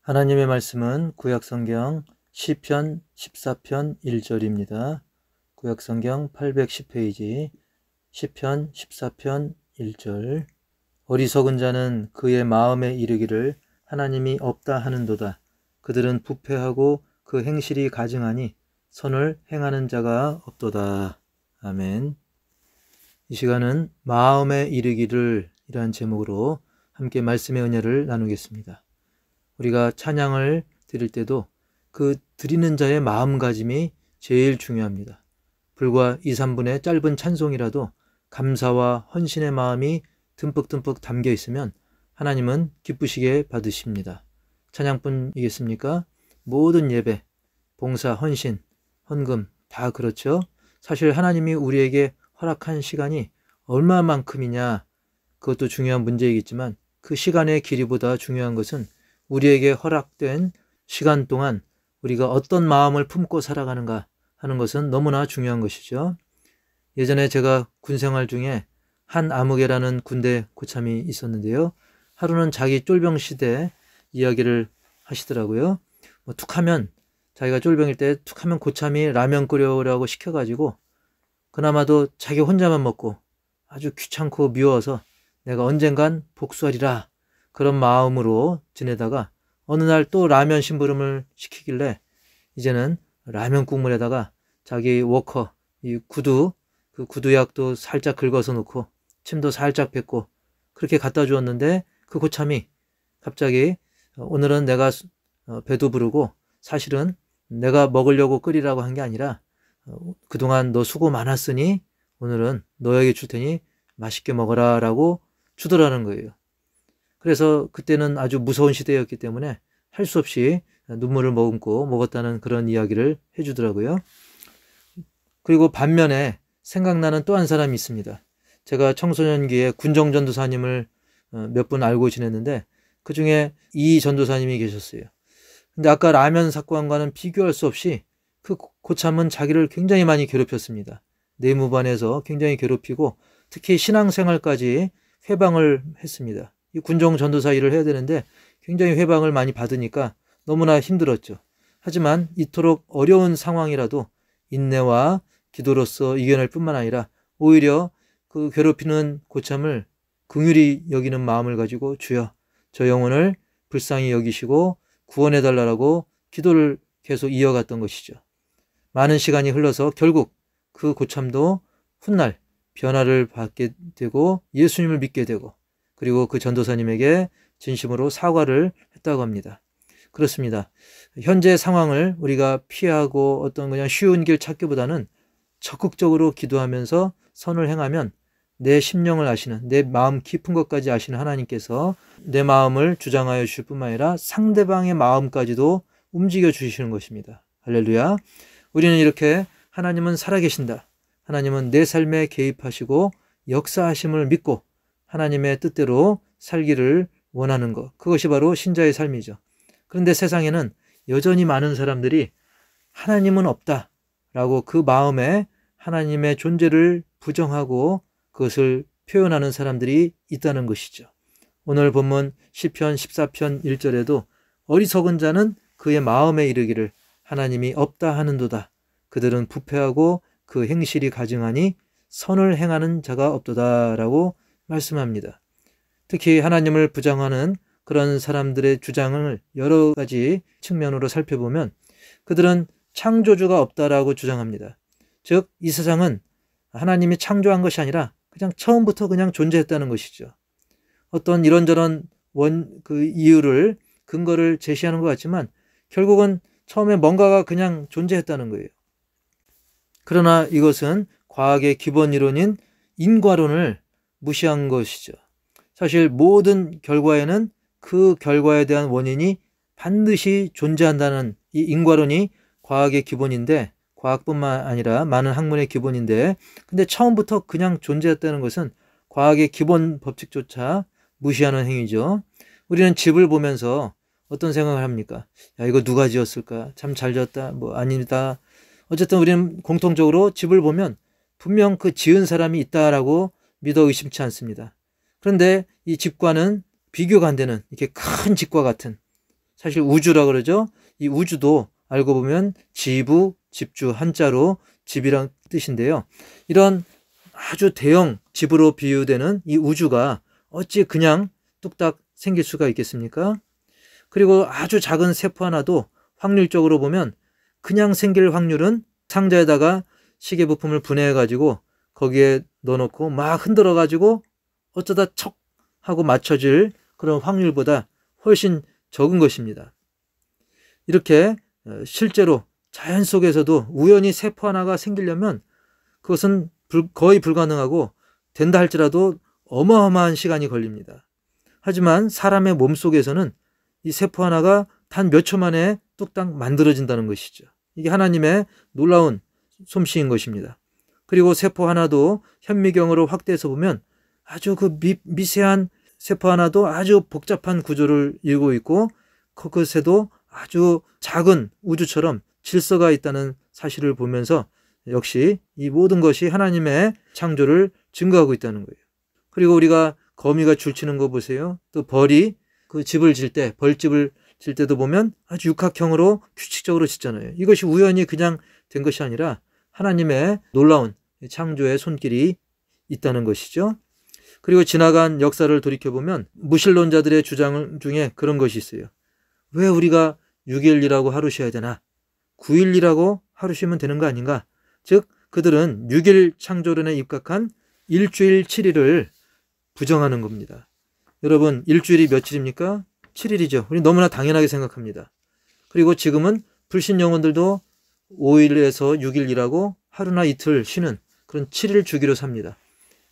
하나님의 말씀은 구약성경 시편 14편 1절입니다. 구약성경 810페이지 시편 14편 1절. 어리석은 자는 그의 마음에 이르기를 하나님이 없다 하는도다. 그들은 부패하고 그 행실이 가증하니 선을 행하는 자가 없도다. 아멘. 이 시간은 마음에 이르기를 이라는 제목으로 함께 말씀의 은혜를 나누겠습니다. 우리가 찬양을 드릴 때도 그 드리는 자의 마음가짐이 제일 중요합니다. 불과 2, 3분의 짧은 찬송이라도 감사와 헌신의 마음이 듬뿍듬뿍 담겨 있으면 하나님은 기쁘시게 받으십니다. 찬양뿐이겠습니까? 모든 예배, 봉사, 헌신, 헌금 다 그렇죠. 사실 하나님이 우리에게 허락한 시간이 얼마만큼이냐, 그것도 중요한 문제이겠지만 그 시간의 길이보다 중요한 것은 우리에게 허락된 시간 동안 우리가 어떤 마음을 품고 살아가는가 하는 것은 너무나 중요한 것이죠. 예전에 제가 군생활 중에 한 아무개라는 군대 고참이 있었는데요. 하루는 자기 쫄병 시대 이야기를 하시더라고요. 툭하면 자기가 쫄병일 때 툭하면 고참이 라면 끓여오라고 시켜가지고 그나마도 자기 혼자만 먹고 아주 귀찮고 미워서 내가 언젠간 복수하리라 그런 마음으로 지내다가 어느 날 또 라면 심부름을 시키길래 이제는 라면 국물에다가 자기 워커 이 구두, 그 구두약도 살짝 긁어서 넣고 침도 살짝 뱉고 그렇게 갖다 주었는데 그 고참이 갑자기 오늘은 내가 배도 부르고 사실은 내가 먹으려고 끓이라고 한 게 아니라 그동안 너 수고 많았으니 오늘은 너에게 줄 테니 맛있게 먹어라 라고 주더라는 거예요. 그래서 그때는 아주 무서운 시대였기 때문에 할 수 없이 눈물을 머금고 먹었다는 그런 이야기를 해주더라고요. 그리고 반면에 생각나는 또 한 사람이 있습니다. 제가 청소년기에 군정전도사님을 몇 분 알고 지냈는데 그 중에 이 전도사님이 계셨어요. 근데 아까 라면 사건과는 비교할 수 없이 그 고참은 자기를 굉장히 많이 괴롭혔습니다. 내무반에서 굉장히 괴롭히고 특히 신앙생활까지 회방을 했습니다. 이 군정 전도사 일을 해야 되는데 굉장히 회방을 많이 받으니까 너무나 힘들었죠. 하지만 이토록 어려운 상황이라도 인내와 기도로서 이겨낼 뿐만 아니라 오히려 그 괴롭히는 고참을 긍휼히 여기는 마음을 가지고 주여 저 영혼을 불쌍히 여기시고 구원해달라고 기도를 계속 이어갔던 것이죠. 많은 시간이 흘러서 결국 그 고참도 훗날 변화를 받게 되고 예수님을 믿게 되고 그리고 그 전도사님에게 진심으로 사과를 했다고 합니다. 그렇습니다. 현재 상황을 우리가 피하고 어떤 그냥 쉬운 길 찾기보다는 적극적으로 기도하면서 선을 행하면 내 심령을 아시는, 내 마음 깊은 것까지 아시는 하나님께서 내 마음을 주장하여 주실 뿐만 아니라 상대방의 마음까지도 움직여 주시는 것입니다. 할렐루야. 우리는 이렇게 하나님은 살아계신다. 하나님은 내 삶에 개입하시고 역사하심을 믿고 하나님의 뜻대로 살기를 원하는 것. 그것이 바로 신자의 삶이죠. 그런데 세상에는 여전히 많은 사람들이 하나님은 없다 라고 그 마음에 하나님의 존재를 부정하고 그것을 표현하는 사람들이 있다는 것이죠. 오늘 본문 시편 14편 1절에도 어리석은 자는 그의 마음에 이르기를 하나님이 없다 하는도다. 그들은 부패하고 그 행실이 가증하니 선을 행하는 자가 없도다 라고 말씀합니다. 특히 하나님을 부정하는 그런 사람들의 주장을 여러 가지 측면으로 살펴보면 그들은 창조주가 없다라고 주장합니다. 즉, 이 세상은 하나님이 창조한 것이 아니라 그냥 처음부터 그냥 존재했다는 것이죠. 어떤 이런저런 이유를, 근거를 제시하는 것 같지만 결국은 처음에 뭔가가 그냥 존재했다는 거예요. 그러나 이것은 과학의 기본 이론인 인과론을 무시한 것이죠. 사실 모든 결과에는 그 결과에 대한 원인이 반드시 존재한다는 이 인과론이 과학의 기본인데, 과학뿐만 아니라 많은 학문의 기본인데, 근데 처음부터 그냥 존재했다는 것은 과학의 기본 법칙조차 무시하는 행위죠. 우리는 집을 보면서 어떤 생각을 합니까? 야, 이거 누가 지었을까? 참 잘 지었다. 뭐 아니다. 어쨌든 우리는 공통적으로 집을 보면 분명 그 지은 사람이 있다라고 믿어 의심치 않습니다. 그런데 이 집과는 비교가 안 되는 이렇게 큰 집과 같은, 사실 우주라 그러죠. 이 우주도 알고 보면 지부, 집주, 한자로 집이란 뜻인데요. 이런 아주 대형 집으로 비유되는 이 우주가 어찌 그냥 뚝딱 생길 수가 있겠습니까? 그리고 아주 작은 세포 하나도 확률적으로 보면 그냥 생길 확률은 상자에다가 시계 부품을 분해해 가지고 거기에 넣어놓고 막 흔들어 가지고 어쩌다 척 하고 맞춰질 그런 확률보다 훨씬 적은 것입니다. 이렇게 실제로 자연 속에서도 우연히 세포 하나가 생기려면 그것은 거의 불가능하고 된다 할지라도 어마어마한 시간이 걸립니다. 하지만 사람의 몸속에서는 이 세포 하나가 단 몇 초 만에 뚝딱 만들어진다는 것이죠. 이게 하나님의 놀라운 솜씨인 것입니다. 그리고 세포 하나도 현미경으로 확대해서 보면 아주 그 미세한 세포 하나도 아주 복잡한 구조를 이루고 있고 그것에도 아주 작은 우주처럼 질서가 있다는 사실을 보면서 역시 이 모든 것이 하나님의 창조를 증거하고 있다는 거예요. 그리고 우리가 거미가 줄치는 거 보세요. 또 벌이 그 집을 질 때, 벌집을 질 때도 보면 아주 육각형으로 규칙적으로 짓잖아요. 이것이 우연히 그냥 된 것이 아니라 하나님의 놀라운 창조의 손길이 있다는 것이죠. 그리고 지나간 역사를 돌이켜보면 무신론자들의 주장 중에 그런 것이 있어요. 왜 우리가 6일이라고 하루 쉬어야 되나? 9일이라고 하루 쉬면 되는 거 아닌가? 즉 그들은 6일 창조론에 입각한 일주일 7일을 부정하는 겁니다. 여러분 일주일이 며칠입니까? 7일이죠. 우리 너무나 당연하게 생각합니다. 그리고 지금은 불신 영혼들도 5일에서 6일이라고 하루나 이틀 쉬는 그런 7일 주기로 삽니다.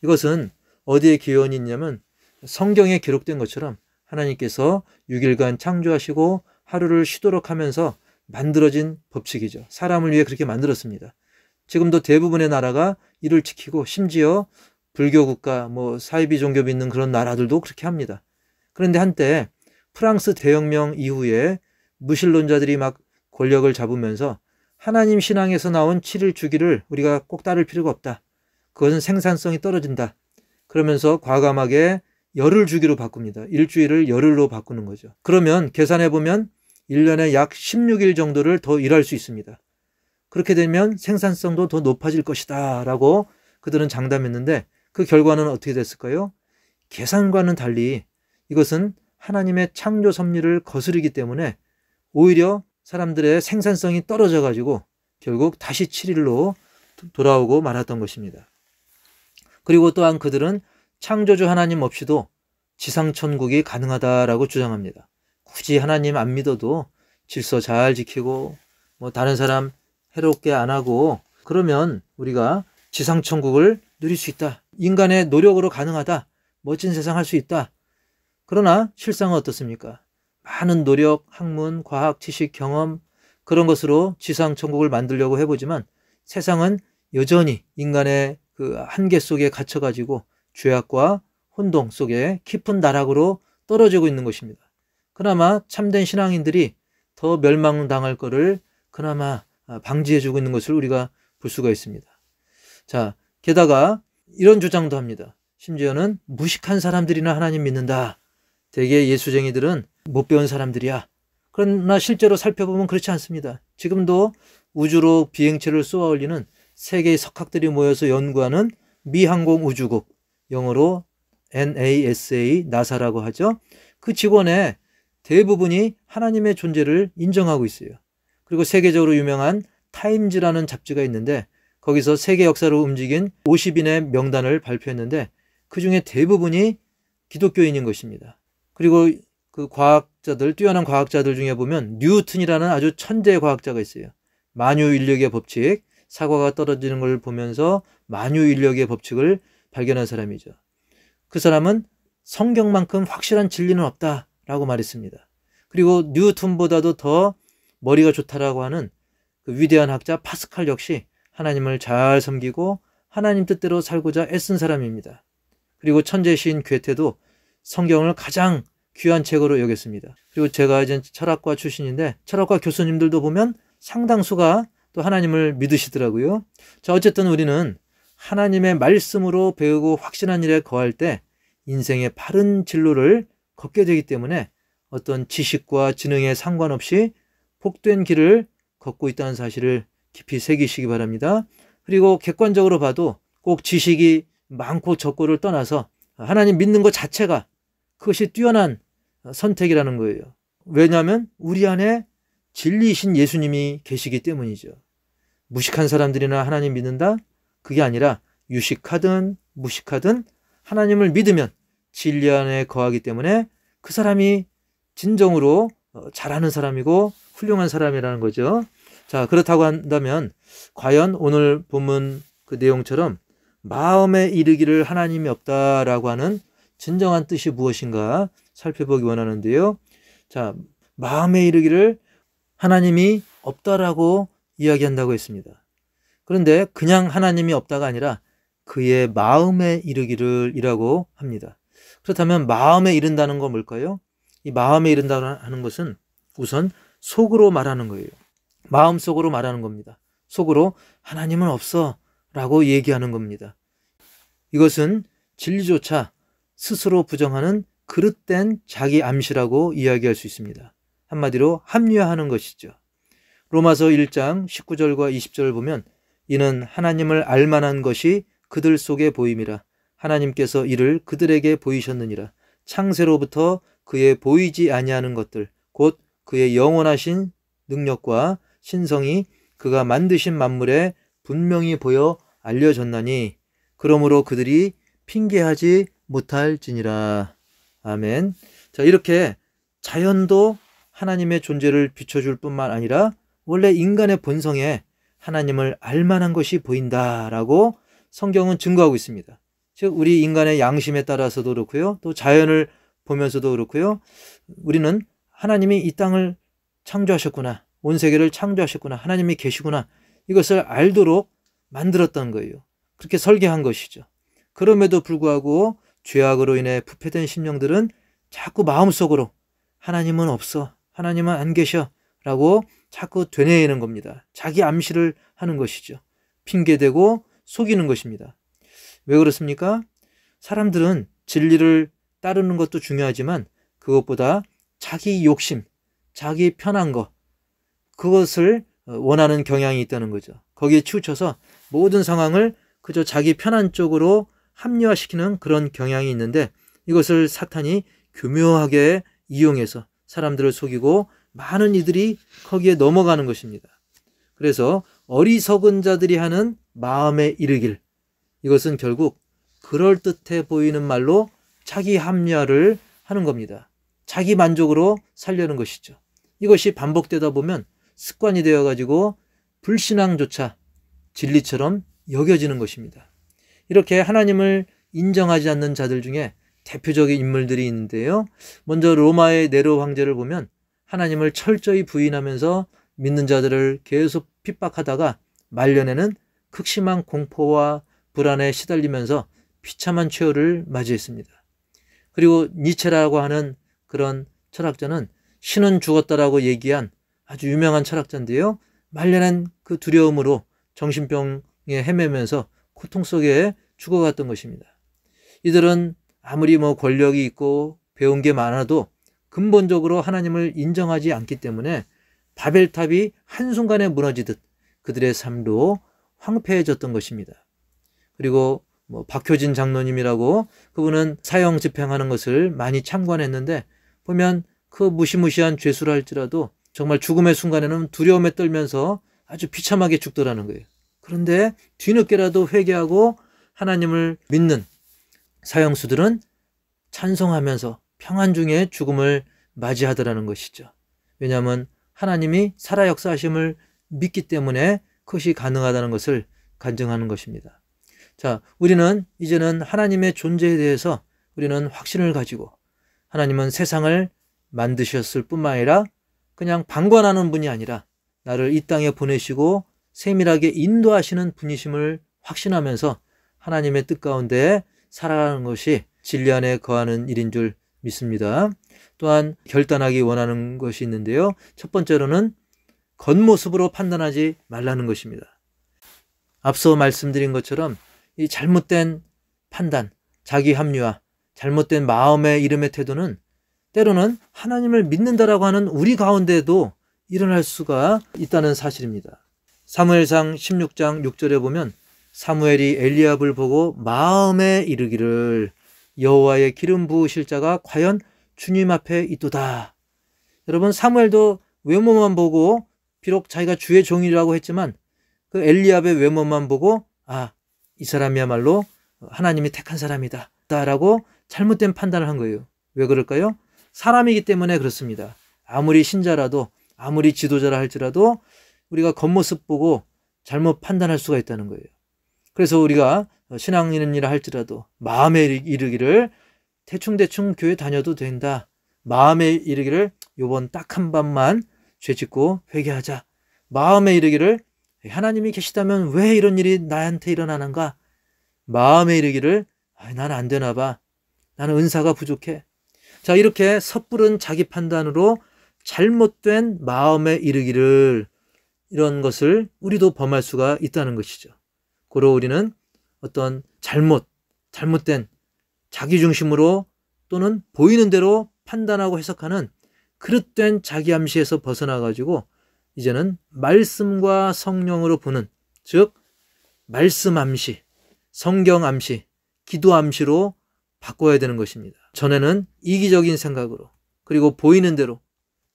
이것은 어디에 기원이 있냐면 성경에 기록된 것처럼 하나님께서 6일간 창조하시고 하루를 쉬도록 하면서 만들어진 법칙이죠. 사람을 위해 그렇게 만들었습니다. 지금도 대부분의 나라가 이를 지키고 심지어 불교 국가, 사이비 종교 믿는 그런 나라들도 그렇게 합니다. 그런데 한때 프랑스 대혁명 이후에 무신론자들이 막 권력을 잡으면서 하나님 신앙에서 나온 7일 주기를 우리가 꼭 따를 필요가 없다. 그것은 생산성이 떨어진다. 그러면서 과감하게 열흘 주기로 바꿉니다. 일주일을 열흘로 바꾸는 거죠. 그러면 계산해보면 1년에 약 16일 정도를 더 일할 수 있습니다. 그렇게 되면 생산성도 더 높아질 것이다 라고 그들은 장담했는데 그 결과는 어떻게 됐을까요? 계산과는 달리 이것은 하나님의 창조 섭리를 거스르기 때문에 오히려 사람들의 생산성이 떨어져 가지고 결국 다시 7일로 돌아오고 말았던 것입니다. 그리고 또한 그들은 창조주 하나님 없이도 지상천국이 가능하다라고 주장합니다. 굳이 하나님 안 믿어도 질서 잘 지키고 다른 사람 해롭게 안 하고 그러면 우리가 지상천국을 누릴 수 있다. 인간의 노력으로 가능하다. 멋진 세상 할 수 있다. 그러나 실상은 어떻습니까? 많은 노력, 학문, 과학, 지식, 경험 그런 것으로 지상천국을 만들려고 해보지만 세상은 여전히 인간의 그 한계 속에 갇혀가지고 죄악과 혼동 속에 깊은 나락으로 떨어지고 있는 것입니다. 그나마 참된 신앙인들이 더 멸망당할 것을 그나마 방지해주고 있는 것을 우리가 볼 수가 있습니다. 자, 게다가 이런 주장도 합니다. 심지어는 무식한 사람들이나 하나님 믿는다. 대개 예수쟁이들은 못 배운 사람들이야. 그러나 실제로 살펴보면 그렇지 않습니다. 지금도 우주로 비행체를 쏘아 올리는 세계의 석학들이 모여서 연구하는 미항공우주국, 영어로 NASA, 나사라고 하죠. 그 직원의 대부분이 하나님의 존재를 인정하고 있어요. 그리고 세계적으로 유명한 타임즈라는 잡지가 있는데 거기서 세계 역사를 움직인 50인의 명단을 발표했는데 그 중에 대부분이 기독교인인 것입니다. 그리고 그 과학자들, 뛰어난 과학자들 중에 보면 뉴턴이라는 아주 천재 과학자가 있어요. 만유인력의 법칙, 사과가 떨어지는 걸 보면서 만유인력의 법칙을 발견한 사람이죠. 그 사람은 성경만큼 확실한 진리는 없다라고 말했습니다. 그리고 뉴턴보다도 더 머리가 좋다라고 하는 그 위대한 학자 파스칼 역시 하나님을 잘 섬기고 하나님 뜻대로 살고자 애쓴 사람입니다. 그리고 천재 시인 괴테도 성경을 가장 귀한 책으로 여겼습니다. 그리고 제가 이제 철학과 출신인데 철학과 교수님들도 보면 상당수가 또 하나님을 믿으시더라고요. 자, 어쨌든 우리는 하나님의 말씀으로 배우고 확신한 일에 거할 때 인생의 바른 진로를 걷게 되기 때문에 어떤 지식과 지능에 상관없이 복된 길을 걷고 있다는 사실을 깊이 새기시기 바랍니다. 그리고 객관적으로 봐도 꼭 지식이 많고 적고를 떠나서 하나님 믿는 것 자체가 그것이 뛰어난 선택이라는 거예요. 왜냐하면 우리 안에 진리이신 예수님이 계시기 때문이죠. 무식한 사람들이나 하나님 믿는다? 그게 아니라 유식하든 무식하든 하나님을 믿으면 진리 안에 거하기 때문에 그 사람이 진정으로 잘하는 사람이고 훌륭한 사람이라는 거죠. 자, 그렇다고 한다면 과연 오늘 본문 그 내용처럼 마음에 이르기를 하나님이 없다라고 하는 진정한 뜻이 무엇인가 살펴보기 원하는데요. 자, 마음에 이르기를 하나님이 없다라고 이야기한다고 했습니다. 그런데 그냥 하나님이 없다가 아니라 그의 마음에 이르기를 이라고 합니다. 그렇다면 마음에 이른다는 건 뭘까요? 이 마음에 이른다는 것은 우선 속으로 말하는 거예요. 마음속으로 말하는 겁니다. 속으로 하나님은 없어 라고 얘기하는 겁니다. 이것은 진리조차 스스로 부정하는 그릇된 자기 암시라고 이야기할 수 있습니다. 한마디로 합리화하는 것이죠. 로마서 1장 19절과 20절을 보면 이는 하나님을 알만한 것이 그들 속에 보임이라 하나님께서 이를 그들에게 보이셨느니라 창세로부터 그의 보이지 아니하는 것들 곧 그의 영원하신 능력과 신성이 그가 만드신 만물에 분명히 보여 알려졌나니 그러므로 그들이 핑계하지 못할지니라. 아멘. 자, 이렇게 자연도 하나님의 존재를 비춰줄 뿐만 아니라 원래 인간의 본성에 하나님을 알만한 것이 보인다라고 성경은 증거하고 있습니다. 즉 우리 인간의 양심에 따라서도 그렇고요. 또 자연을 보면서도 그렇고요. 우리는 하나님이 이 땅을 창조하셨구나. 온 세계를 창조하셨구나. 하나님이 계시구나. 이것을 알도록 만들었던 거예요. 그렇게 설계한 것이죠. 그럼에도 불구하고 죄악으로 인해 부패된 심령들은 자꾸 마음속으로 하나님은 없어. 하나님은 안 계셔. 라고 자꾸 되뇌이는 겁니다. 자기 암시를 하는 것이죠. 핑계대고 속이는 것입니다. 왜 그렇습니까? 사람들은 진리를 따르는 것도 중요하지만 그것보다 자기 욕심, 자기 편한 것, 그것을 원하는 경향이 있다는 거죠. 거기에 치우쳐서 모든 상황을 그저 자기 편한 쪽으로 합리화시키는 그런 경향이 있는데 이것을 사탄이 교묘하게 이용해서 사람들을 속이고 많은 이들이 거기에 넘어가는 것입니다. 그래서 어리석은 자들이 하는 마음에 이르길, 이것은 결국 그럴듯해 보이는 말로 자기 합리화를 하는 겁니다. 자기 만족으로 살려는 것이죠. 이것이 반복되다 보면 습관이 되어가지고 불신앙조차 진리처럼 여겨지는 것입니다. 이렇게 하나님을 인정하지 않는 자들 중에 대표적인 인물들이 있는데요. 먼저 로마의 네로 황제를 보면 하나님을 철저히 부인하면서 믿는 자들을 계속 핍박하다가 말년에는 극심한 공포와 불안에 시달리면서 비참한 최후를 맞이했습니다. 그리고 니체라고 하는 그런 철학자는 신은 죽었다라고 얘기한 아주 유명한 철학자인데요. 말년엔 그 두려움으로 정신병에 헤매면서 고통 속에 죽어갔던 것입니다. 이들은 아무리 권력이 있고 배운 게 많아도 근본적으로 하나님을 인정하지 않기 때문에 바벨탑이 한순간에 무너지듯 그들의 삶도 황폐해졌던 것입니다. 그리고 박효진 장로님이라고 그분은 사형 집행하는 것을 많이 참관했는데 보면 그 무시무시한 죄수를 할지라도 정말 죽음의 순간에는 두려움에 떨면서 아주 비참하게 죽더라는 거예요. 그런데 뒤늦게라도 회개하고 하나님을 믿는 사형수들은 찬송하면서 평안 중에 죽음을 맞이하더라는 것이죠. 왜냐하면 하나님이 살아 역사하심을 믿기 때문에 그것이 가능하다는 것을 간증하는 것입니다. 자, 우리는 이제는 하나님의 존재에 대해서 우리는 확신을 가지고 하나님은 세상을 만드셨을 뿐만 아니라 그냥 방관하는 분이 아니라 나를 이 땅에 보내시고 세밀하게 인도하시는 분이심을 확신하면서 하나님의 뜻 가운데 살아가는 것이 진리 안에 거하는 일인 줄 믿습니다. 또한 결단하기 원하는 것이 있는데요. 첫 번째로는 겉모습으로 판단하지 말라는 것입니다. 앞서 말씀드린 것처럼 이 잘못된 판단, 자기 합리화, 잘못된 마음의 이름의 태도는 때로는 하나님을 믿는다라고 하는 우리 가운데도 일어날 수가 있다는 사실입니다. 사무엘상 16장 6절에 보면 사무엘이 엘리압을 보고 마음에 이르기를 여호와의 기름 부으실 자가 과연 주님 앞에 있도다. 여러분, 사무엘도 외모만 보고 비록 자기가 주의 종이라고 했지만 그 엘리압의 외모만 보고 이 사람이야말로 하나님이 택한 사람이다 라고 잘못된 판단을 한 거예요. 왜 그럴까요? 사람이기 때문에 그렇습니다. 아무리 신자라도 아무리 지도자라 할지라도 우리가 겉모습 보고 잘못 판단할 수가 있다는 거예요. 그래서 우리가 신앙인이라 할지라도 마음에 이르기를 대충대충 교회 다녀도 된다. 마음에 이르기를 요번 딱 한 번만 죄 짓고 회개하자. 마음에 이르기를 하나님이 계시다면 왜 이런 일이 나한테 일어나는가? 마음에 이르기를 난 안 되나 봐. 나는 은사가 부족해. 자, 이렇게 섣부른 자기 판단으로 잘못된 마음에 이르기를 이런 것을 우리도 범할 수가 있다는 것이죠. 고로 우리는 어떤 잘못된 자기중심으로 또는 보이는 대로 판단하고 해석하는 그릇된 자기암시에서 벗어나가지고 이제는 말씀과 성령으로 보는, 즉 말씀암시, 성경암시, 기도암시로 바꿔야 되는 것입니다. 전에는 이기적인 생각으로 그리고 보이는 대로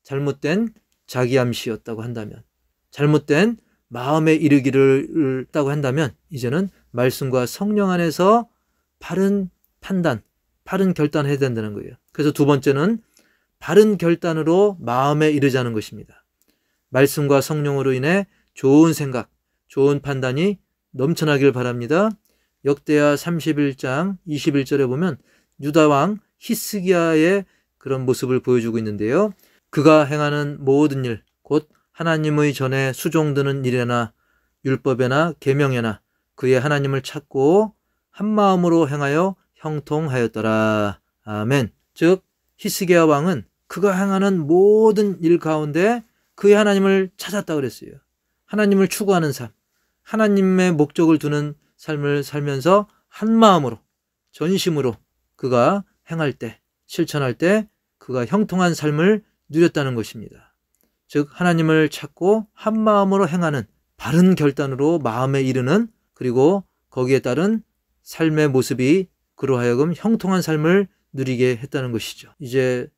잘못된 자기암시였다고 한다면, 잘못된 마음에 이르기를 했다고 한다면 이제는 말씀과 성령 안에서 바른 판단, 바른 결단을 해야 된다는 거예요. 그래서 두 번째는 바른 결단으로 마음에 이르자는 것입니다. 말씀과 성령으로 인해 좋은 생각, 좋은 판단이 넘쳐나길 바랍니다. 역대하 31장 21절에 보면 유다왕 히스기야의 그런 모습을 보여주고 있는데요. 그가 행하는 모든 일, 곧 하나님의 전에 수종드는 일에나 율법에나 계명에나 그의 하나님을 찾고 한 마음으로 행하여 형통하였더라. 아멘. 즉 히스기야 왕은 그가 행하는 모든 일 가운데 그의 하나님을 찾았다 그랬어요. 하나님을 추구하는 삶, 하나님의 목적을 두는 삶을 살면서 한 마음으로, 전심으로 그가 행할 때, 실천할 때 그가 형통한 삶을 누렸다는 것입니다. 즉 하나님을 찾고 한 마음으로 행하는 바른 결단으로 마음에 이르는, 그리고 거기에 따른 삶의 모습이 그로 하여금 형통한 삶을 누리게 했다는 것이죠. 이제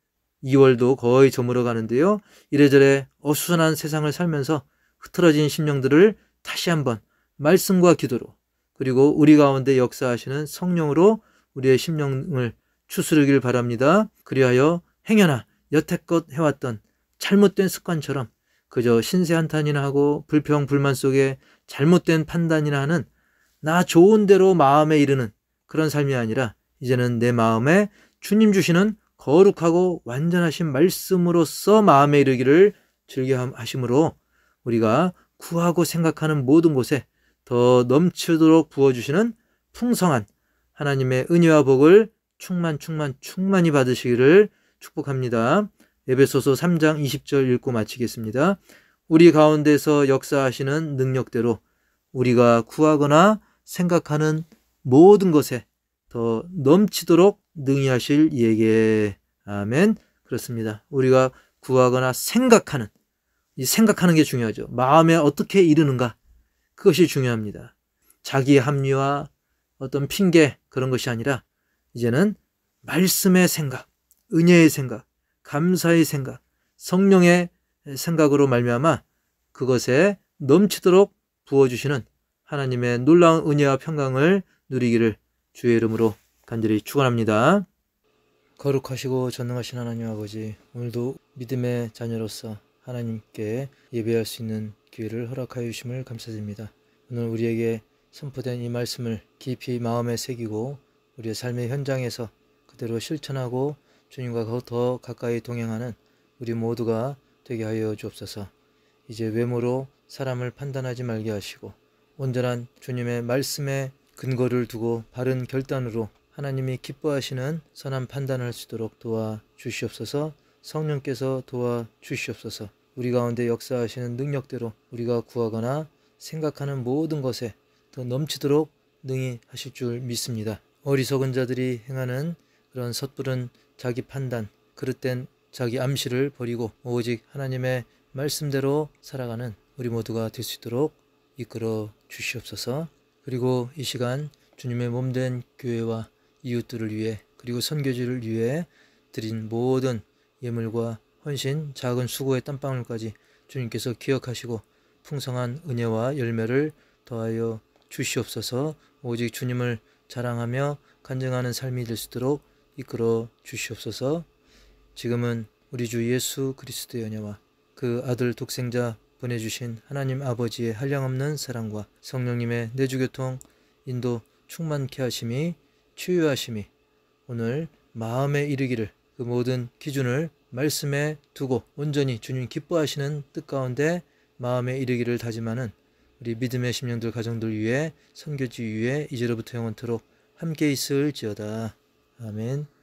2월도 거의 저물어 가는데요. 이래저래 어수선한 세상을 살면서 흐트러진 심령들을 다시 한번 말씀과 기도로, 그리고 우리 가운데 역사하시는 성령으로 우리의 심령을 추스르길 바랍니다. 그리하여 행여나 여태껏 해왔던 잘못된 습관처럼 그저 신세한탄이나 하고 불평 불만 속에 잘못된 판단이나 하는 나 좋은 대로 마음에 이르는 그런 삶이 아니라 이제는 내 마음에 주님 주시는 거룩하고 완전하신 말씀으로써 마음에 이르기를 즐겨 하심으로 우리가 구하고 생각하는 모든 곳에 더 넘치도록 부어주시는 풍성한 하나님의 은혜와 복을 충만히 받으시기를 축복합니다. 에베소서 3장 20절 읽고 마치겠습니다. 우리 가운데서 역사하시는 능력대로 우리가 구하거나 생각하는 모든 것에 더 넘치도록 능히 하실 이에게. 아멘. 그렇습니다. 우리가 구하거나 생각하는, 이 생각하는 게 중요하죠. 마음에 어떻게 이르는가, 그것이 중요합니다. 자기 합리화, 어떤 핑계 그런 것이 아니라 이제는 말씀의 생각, 은혜의 생각, 감사의 생각, 성령의 생각으로 말미암아 그것에 넘치도록 부어주시는 하나님의 놀라운 은혜와 평강을 누리기를 주의 이름으로 간절히 축원합니다. 거룩하시고 전능하신 하나님 아버지, 오늘도 믿음의 자녀로서 하나님께 예배할 수 있는 기회를 허락하여 주심을 감사드립니다. 오늘 우리에게 선포된 이 말씀을 깊이 마음에 새기고 우리의 삶의 현장에서 그대로 실천하고 주님과 더 가까이 동행하는 우리 모두가 되게 하여 주옵소서. 이제 외모로 사람을 판단하지 말게 하시고 온전한 주님의 말씀에 근거를 두고 바른 결단으로 하나님이 기뻐하시는 선한 판단을 할 수 있도록 도와주시옵소서. 성령께서 도와주시옵소서. 우리 가운데 역사하시는 능력대로 우리가 구하거나 생각하는 모든 것에 더 넘치도록 능히 하실 줄 믿습니다. 어리석은 자들이 행하는 그런 섣부른 자기 판단, 그릇된 자기 암시를 버리고 오직 하나님의 말씀대로 살아가는 우리 모두가 될 수 있도록 이끌어 주시옵소서. 그리고 이 시간 주님의 몸된 교회와 이웃들을 위해 그리고 선교지를 위해 드린 모든 예물과 헌신, 작은 수고의 땀방울까지 주님께서 기억하시고 풍성한 은혜와 열매를 더하여 주시옵소서. 오직 주님을 자랑하며 간증하는 삶이 될 수 있도록 이끌어 주시옵소서. 지금은 우리 주 예수 그리스도의 은혜와 그 아들 독생자 보내주신 하나님 아버지의 한량없는 사랑과 성령님의 내주교통 인도 충만케 하심이 치유하심이 오늘 마음에 이르기를 그 모든 기준을 말씀에 두고 온전히 주님 기뻐하시는 뜻 가운데 마음에 이르기를 다짐하는 우리 믿음의 심령들 가정들 위해 선교지 위에 이제로부터 영원토록 함께 있을지어다. 아멘.